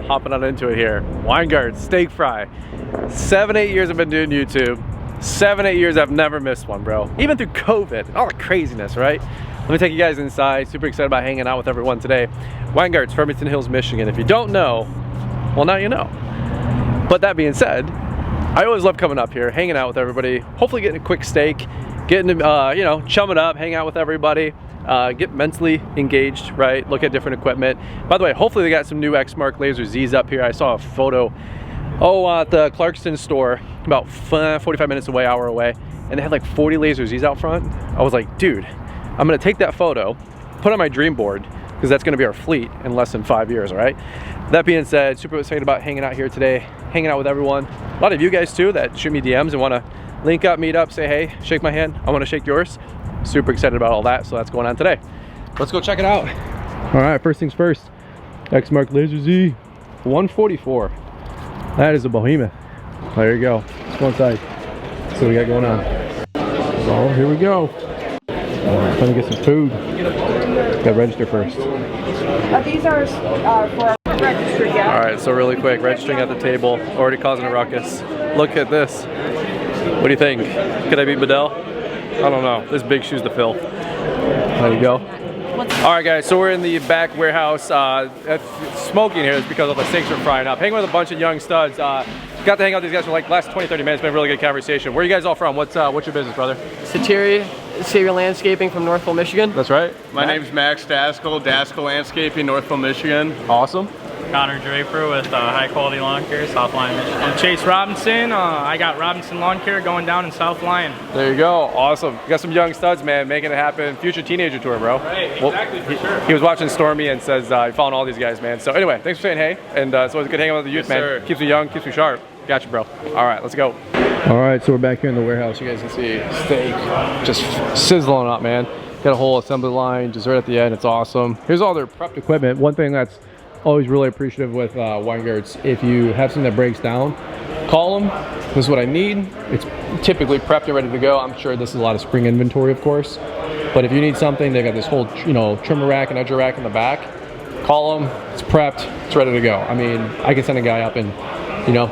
hopping on into it here. Weingart steak fry. 7-8 years I've been doing YouTube. 7-8 years I've never missed one, bro. Even through COVID, all the craziness, right? Let me take you guys inside. Super excited about hanging out with everyone today. Weingart's, Farmington Hills, Michigan. If you don't know, well, now you know. But that being said, I always love coming up here, hanging out with everybody, hopefully getting a quick steak, getting to, you know, chum it up, hang out with everybody, get mentally engaged, right? Look at different equipment. By the way, hopefully they got some new Exmark Laser Z's up here. I saw a photo, at the Clarkston store, about 45 minutes away, hour away, and they had like 40 Laser Z's out front. I was like, dude, I'm gonna take that photo, put it on my dream board, because that's gonna be our fleet in less than 5 years, all right? That being said, super excited about hanging out here today, hanging out with everyone. A lot of you guys too that shoot me DMs and wanna link up, meet up, say hey, shake my hand, I wanna shake yours. Super excited about all that, so that's going on today. Let's go check it out. All right, first things first, Exmark Laser Z 144. That is a behemoth. There you go, let's go inside. See what we got going on. So here we go. Time to get some food. Got to register first. These are for registry, yeah. All right, so really quick, registering at the table, already causing a ruckus. Look at this. What do you think? Could I beat Bedell? I don't know. There's big shoes to fill. There you go. All right, guys, so we're in the back warehouse. Smoking here is because all the steaks are frying up. Hanging with a bunch of young studs. Got to hang out with these guys for like the last 20-30 minutes. Been a really good conversation. Where are you guys all from? What's your business, brother? Satiri, Savior Landscaping from Northville, Michigan. That's right. My name's Max Daskell, Daskell Landscaping, Northville, Michigan. Awesome. Connor Draper with High Quality Lawn Care, South Lyon, Michigan. I'm Chase Robinson. I got Robinson Lawn Care going down in South Lyon. There you go. Awesome. You got some young studs, man, making it happen. Future teenager tour, bro. Right, exactly, for sure. He was watching Stormy and says he found all these guys, man. So anyway, thanks for saying hey. And it's always good hanging out with the youth, man. Sir. Keeps me young, keeps me sharp. Gotcha, bro. All right, let's go. All right, so we're back here in the warehouse. You guys can see steak just sizzling up, man. Got a whole assembly line just right at the end. It's awesome. Here's all their prepped equipment. One thing that's always really appreciative with Weingarts, if you have something that breaks down, call them. This is what I need. It's typically prepped and ready to go. I'm sure this is a lot of spring inventory, of course. But if you need something, they've got this whole, trimmer rack and edger rack in the back. Call them. It's prepped. It's ready to go. I mean, I can send a guy up and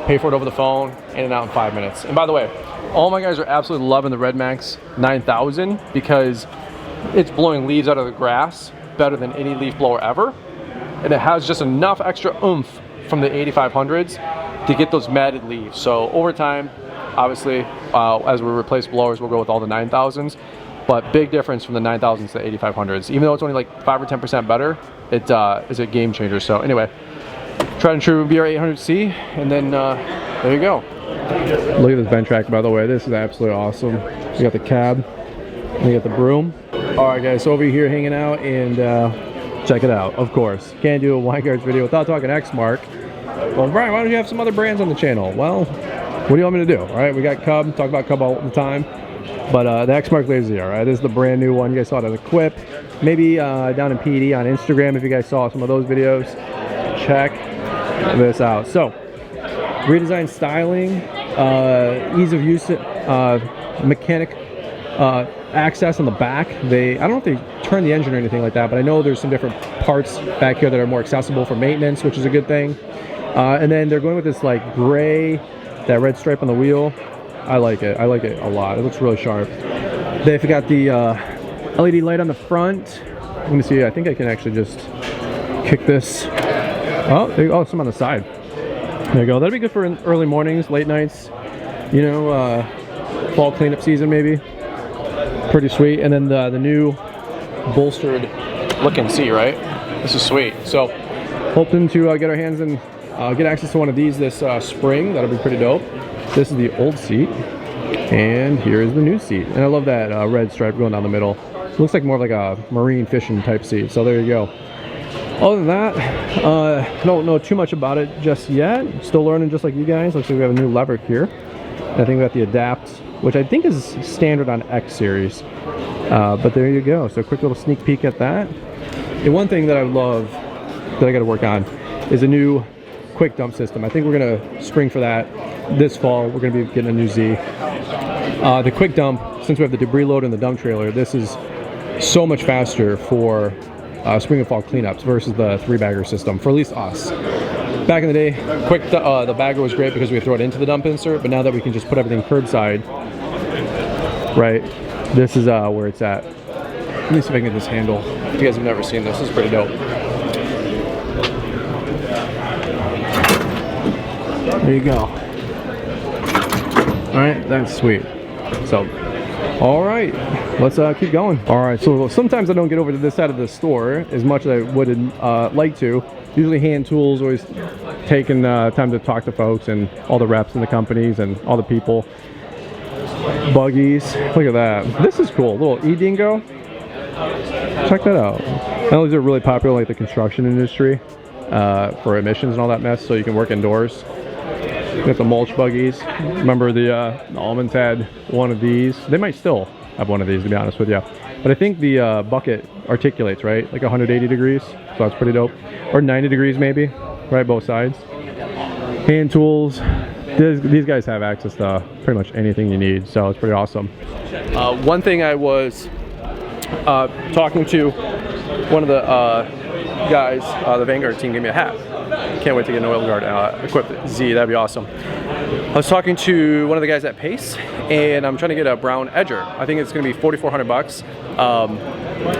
pay for it over the phone, in and out in 5 minutes. And by the way, all my guys are absolutely loving the Red Max 9000 because it's blowing leaves out of the grass better than any leaf blower ever. And it has just enough extra oomph from the 8500s to get those matted leaves. So over time, obviously, as we replace blowers, we'll go with all the 9000s. But big difference from the 9000s to the 8500s. Even though it's only like 5 or 10% better, it is a game changer. So anyway, tried and true BR800C, and then there you go. Look at this bench rack, by the way. This is absolutely awesome. You got the cab, and you got the broom. All right, guys, so over here hanging out, and check it out. Of course, can't do a Weingarts video without talking Exmark. Well, Brian, why don't you have some other brands on the channel? Well, what do you want me to do? All right, we got Cub, talk about Cub all the time. But the Exmark Laser, all right, this is the brand new one. You guys saw it at the Quip. Maybe down in PD on Instagram if you guys saw some of those videos. Check this out. So, redesigned styling, ease of use, mechanic access on the back. I don't know if they turn the engine or anything like that, but I know there's some different parts back here that are more accessible for maintenance, which is a good thing. And then they're going with this like gray, that red stripe on the wheel. I like it. I like it a lot. It looks really sharp. They've got the LED light on the front. Let me see. I think I can actually just kick this. Oh, there you go. Some on the side. There you go. That'd be good for early mornings, late nights. Fall cleanup season maybe. Pretty sweet. And then the new bolstered look and see, right? This is sweet. So hoping to get our hands and get access to one of these this spring. That'll be pretty dope. This is the old seat, and here is the new seat. And I love that red stripe going down the middle. Looks like more of like a marine fishing type seat. So there you go. Other than that, don't know too much about it just yet. Still learning just like you guys. Looks like we have a new lever here. And I think we got the Adapt, which I think is standard on X series. But there you go. So a quick little sneak peek at that. And one thing that I love that I got to work on is a new quick dump system. I think we're gonna spring for that this fall. We're gonna be getting a new Z. The quick dump, since we have the debris load and the dump trailer, this is so much faster for spring and fall cleanups versus the 3-bagger system, for at least us. Back in the day, the bagger was great because we could throw it into the dump insert, but now that we can just put everything curbside, right, this is where it's at. Let me see if I can get this handle. If you guys have never seen this is pretty dope. There you go. All right, that's sweet. So, all right, let's keep going. All right, so sometimes I don't get over to this side of the store as much as I would like to. Usually hand tools, always taking time to talk to folks and all the reps in the companies and all the people. Buggies, look at that. This is cool, little e-dingo. Check that out. Now these are really popular like the construction industry for emissions and all that mess, so you can work indoors. Got the mulch buggies. Remember the Almonds had one of these. They might still have one of these, to be honest with you. But I think the bucket articulates, right? Like 180 degrees, so that's pretty dope. Or 90 degrees maybe, right? Both sides. Hand tools. These guys have access to pretty much anything you need, so it's pretty awesome. One thing I was talking to one of the guys, the Vanguard team gave me a hat. Can't wait to get an oil guard equipped Z, that'd be awesome. I was talking to one of the guys at Pace, and I'm trying to get a brown edger. I think it's gonna be 4,400 bucks.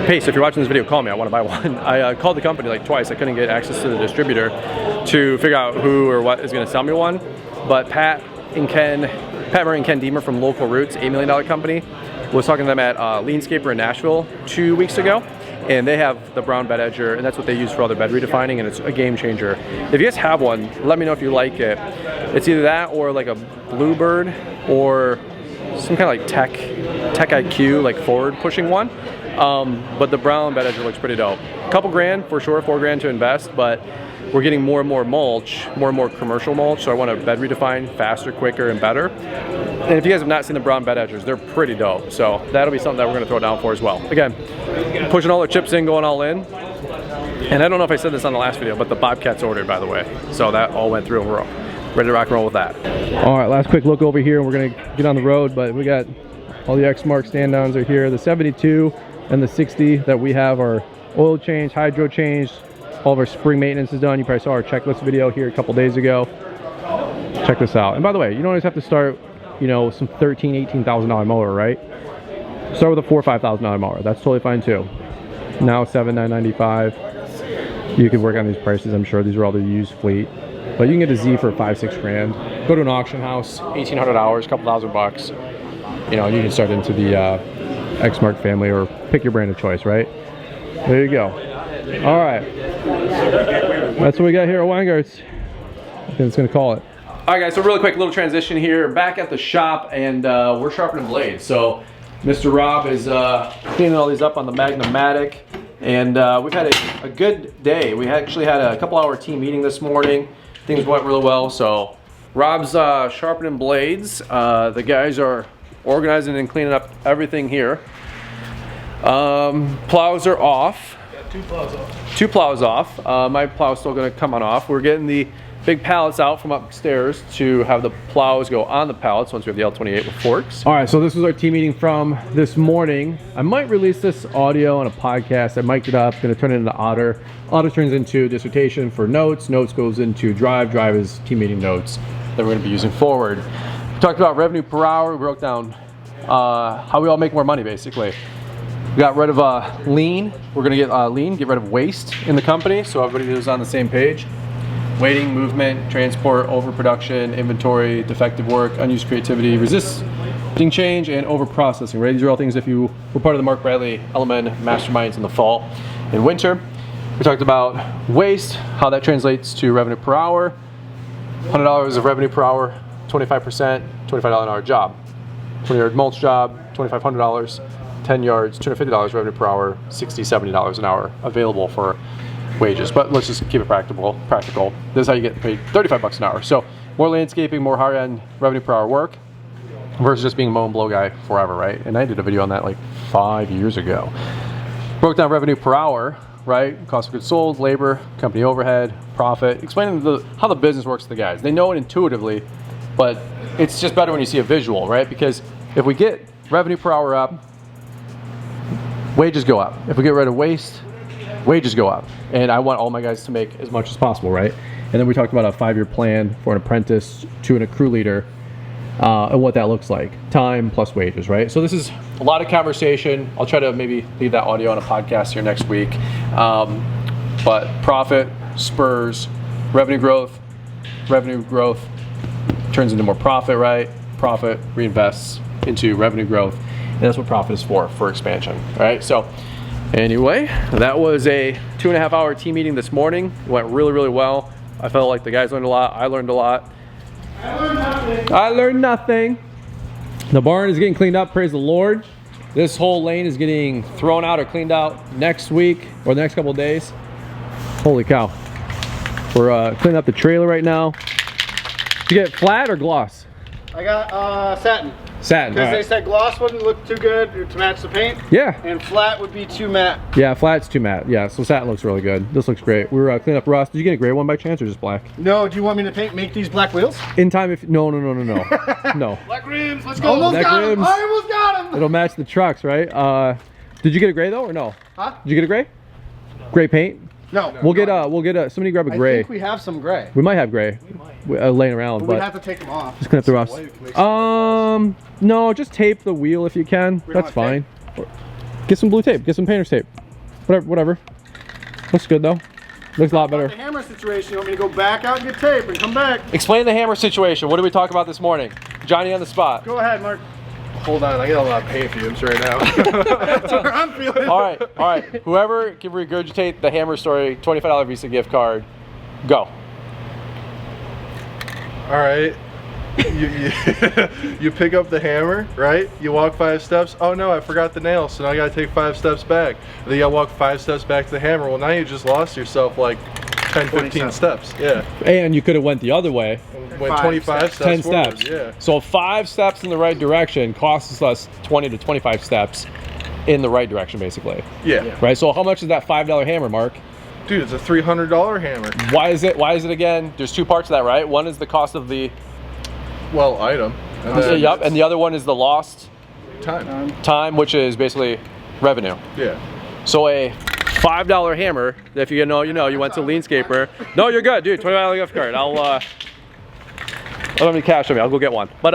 Pace, if you're watching this video, call me, I wanna buy one. I called the company like twice, I couldn't get access to the distributor to figure out who or what is gonna sell me one. But Pat Murray and Ken Deemer from Local Roots, $8 million company, was talking to them at Leanscaper in Nashville 2 weeks ago. And they have the brown bed edger, and that's what they use for all their bed redefining, and it's a game changer. If you guys have one, let me know if you like it. It's either that or like a Bluebird or some kind of like Tech IQ, like forward pushing one. But the brown bed edger looks pretty dope. A couple grand for sure, $4 grand to invest, but we're getting more and more mulch, more and more commercial mulch, so I want to bed redefine faster, quicker, and better. And if you guys have not seen the brown bed edgers, they're pretty dope. So that'll be something that we're going to throw down for as well. Again, pushing all our chips in, going all in. And I don't know if I said this on the last video, but the Bobcat's ordered, by the way. So that all went through, and we're ready to rock and roll with that. All right, last quick look over here, and we're going to get on the road, but we got all the X-Mark stand-downs are here. The 72 and the 60 that we have are oil change, hydro change. All of our spring maintenance is done. You probably saw our checklist video here a couple days ago. Check this out. And by the way, you don't always have to start, you know, some $13,000, $18,000 mower, right? Start with a $4,000 or $5,000 mower. That's totally fine too. Now $7,995. You could work on these prices. I'm sure these are all the used fleet, but you can get a Z for $5,000, $6,000 grand. Go to an auction house, 1,800 hours, a couple $1,000. You know, you can start into the X-Mark family or pick your brand of choice, right? There you go. All right, that's what we got here at Weingart's. I think it's gonna call it. All right, guys, so really quick little transition here. Back at the shop, and we're sharpening blades. So Mr. Rob is cleaning all these up on the Magnum-Matic, and we've had a good day. We actually had a couple-hour team meeting this morning. Things went really well. So Rob's sharpening blades. The guys are organizing and cleaning up everything here. Plows are off. Two plows off. Two plows off. My plow's still gonna come on off. We're getting the big pallets out from upstairs to have the plows go on the pallets once we have the L28 with forks. All right, so this was our team meeting from this morning. I might release this audio on a podcast. I mic'd it up, gonna turn it into Otter. Otter turns into dissertation for notes. Notes goes into Drive. Drive is team meeting notes that we're gonna be using forward. We talked about revenue per hour. We broke down how we all make more money, basically. We got rid of lean. We're gonna get lean, get rid of waste in the company, so everybody is on the same page. Waiting, movement, transport, overproduction, inventory, defective work, unused creativity, resisting change, and overprocessing, right? These are all things if you were part of the Mark Bradley Element Masterminds in the fall and winter. We talked about waste, how that translates to revenue per hour. $100 of revenue per hour, 25%, $25 an hour job. 20-yard mulch job, $2,500. 10 yards, $250 revenue per hour, $60, $70 an hour available for wages. But let's just keep it practical. This is how you get paid $35 an hour. So more landscaping, more higher-end revenue per hour work versus just being a mow and blow guy forever, right? And I did a video on that like 5 years ago. Broke down revenue per hour, right? Cost of goods sold, labor, company overhead, profit, explaining how the business works to the guys. They know it intuitively, but it's just better when you see a visual, right? Because if we get revenue per hour up, wages go up. If we get rid of waste, wages go up. And I want all my guys to make as much as possible, right? And then we talked about a 5-year plan for an apprentice to a crew leader, and what that looks like. Time plus wages, right? So this is a lot of conversation. I'll try to maybe leave that audio on a podcast here next week. But profit spurs revenue growth turns into more profit, right? Profit reinvests into revenue growth, and that's what profit is for expansion, right? So anyway, that was a 2.5 hour team meeting this morning. It went really, really well. I felt like the guys learned a lot. I learned a lot. I learned nothing. The barn is getting cleaned up, praise the Lord. This whole lane is getting thrown out or cleaned out next week or the next couple of days. Holy cow. We're cleaning up the trailer right now. Did you get flat or gloss? I got satin. Satin, Because all right. they said gloss wouldn't look too good to match the paint. Yeah. And flat would be too matte. Yeah, flat's too matte. Yeah, so satin looks really good. This looks great. We were cleaning up rust. Did you get a gray one by chance or just black? No, do you want me to make these black wheels? In time if, no. No. Black rims, let's go. Almost Black got him. rims. I almost got him. It'll match the trucks, right? Did you get a gray though or no? Huh? Did you get a gray? Gray paint? No. We'll get somebody grab a I gray. think we have some gray. We might have gray laying around, But but we'd have to take them off. just clean up the rust. No, just tape the wheel if you can. We don't That's have fine. Get some blue tape. Get some painter's tape. Whatever. Looks good though. Looks a lot better. The hammer situation, you want me to go back out and get tape and come back? Explain the hammer situation. What did we talk about this morning? Johnny on the spot. Go ahead, Mark. Hold on, I got a lot of paint fumes right now. That's what I'm feeling. All right. Whoever can regurgitate the hammer story, $25 Visa gift card. Go. All right. You pick up the hammer, right? You walk 5 steps. Oh no, I forgot the nail, so now I gotta take 5 steps back. Then you gotta walk 5 steps back to the hammer. Well, now you just lost yourself like 10, 15 steps. Yeah. And you could have went the other way. Went 25 steps. 10 forward. steps. Yeah. So 5 steps in the right direction costs us 20 to 25 steps in the right direction, basically. Yeah. Right. So how much is that $5 hammer, Mark? Dude, it's a $300 hammer. Why is it again? There's 2 parts to that, right? One is the cost of the Item. And then yep, and the other one is the lost time. which is basically revenue. Yeah. So a $5 hammer, if you know, you went to Leanscaper. No, you're good, dude. $20 gift card. I don't have any cash on me. I'll go get one. But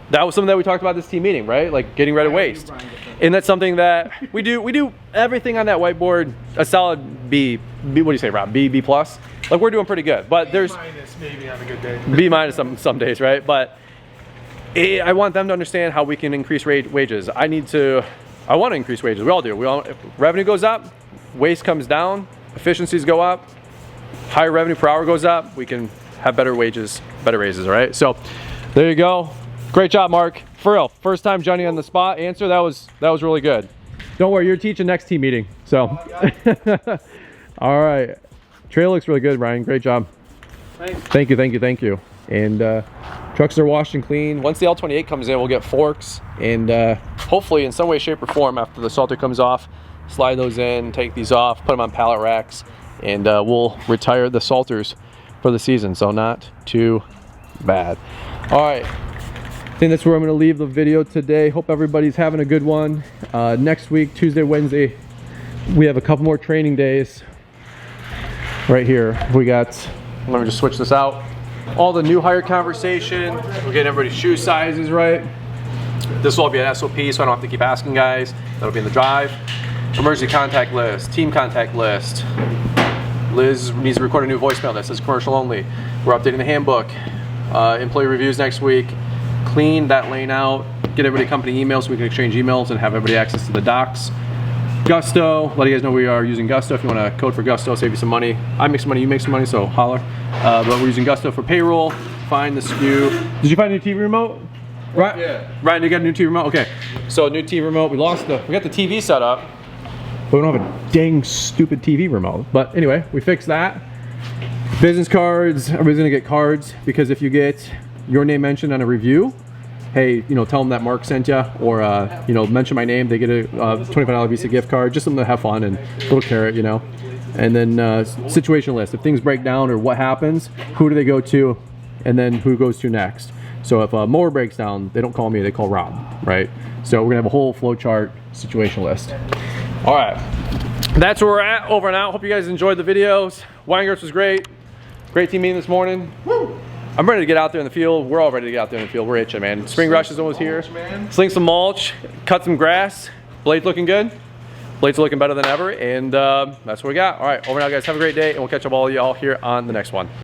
that was something that we talked about this team meeting, right? Like getting rid of waste. And that's something that we do. We do everything on that whiteboard a solid B. What do you say, Rob? B plus. Like we're doing pretty good. But there's Maybe on a good day. B minus some days, right? But I want them to understand how we can increase wages. I want to increase wages. We all do. If revenue goes up, waste comes down, efficiencies go up, higher revenue per hour goes up, we can have better wages, better raises, all right? So there you go. Great job, Mark. For real, first time Johnny on the spot answer. That was really good. Don't worry, you're teaching next team meeting. So all right. Trail looks really good, Ryan. Great job. Thank you. And trucks are washed and clean. Once the L28 comes in, we'll get forks and hopefully in some way, shape, or form after the salter comes off, slide those in, take these off, put them on pallet racks, and we'll retire the salters for the season. So not too bad. All right. I think that's where I'm going to leave the video today. Hope everybody's having a good one. Next week, Tuesday, Wednesday, we have a couple more training days. Right here, let me just switch this out. All the new hire conversation, we're getting everybody's shoe sizes right. This will all be an SOP, so I don't have to keep asking guys. That'll be in the drive. Emergency contact list, team contact list. Liz needs to record a new voicemail that says commercial only. We're updating the handbook. Employee reviews next week. Clean that lane out. Get everybody company emails so we can exchange emails and have everybody access to the docs. Gusto, let you guys know we are using Gusto. If you want to code for Gusto, save you some money. I make some money, you make some money, so holler. But we're using Gusto for payroll. Find the SKU. Did you find a new TV remote? Right? Yeah. Ryan, you got a new TV remote? Okay. So new TV remote. We got the TV set up, but we don't have a dang stupid TV remote. But anyway, we fixed that. Business cards. Everybody's gonna get cards because if you get your name mentioned on a review, hey, tell them that Mark sent you, or mention my name. They get a $25 Visa gift card, just something to have fun and a little carrot, And then situation list. If things break down or what happens, who do they go to, and then who goes to next. So if a mower breaks down, they don't call me, they call Rob, right? So we're gonna have a whole flow chart situation list. All right. that's where we're at, over and out. Hope you guys enjoyed the videos. Weingart was great. Great team meeting this morning. Woo! I'm ready to get out there in the field. We're all ready to get out there in the field. We're itching, man. Spring rush is almost here. Sling some mulch, cut some grass. Blade's looking good. Blade's looking better than ever, and that's what we got. All right, over and out, guys. Have a great day, and we'll catch up all of y'all here on the next one.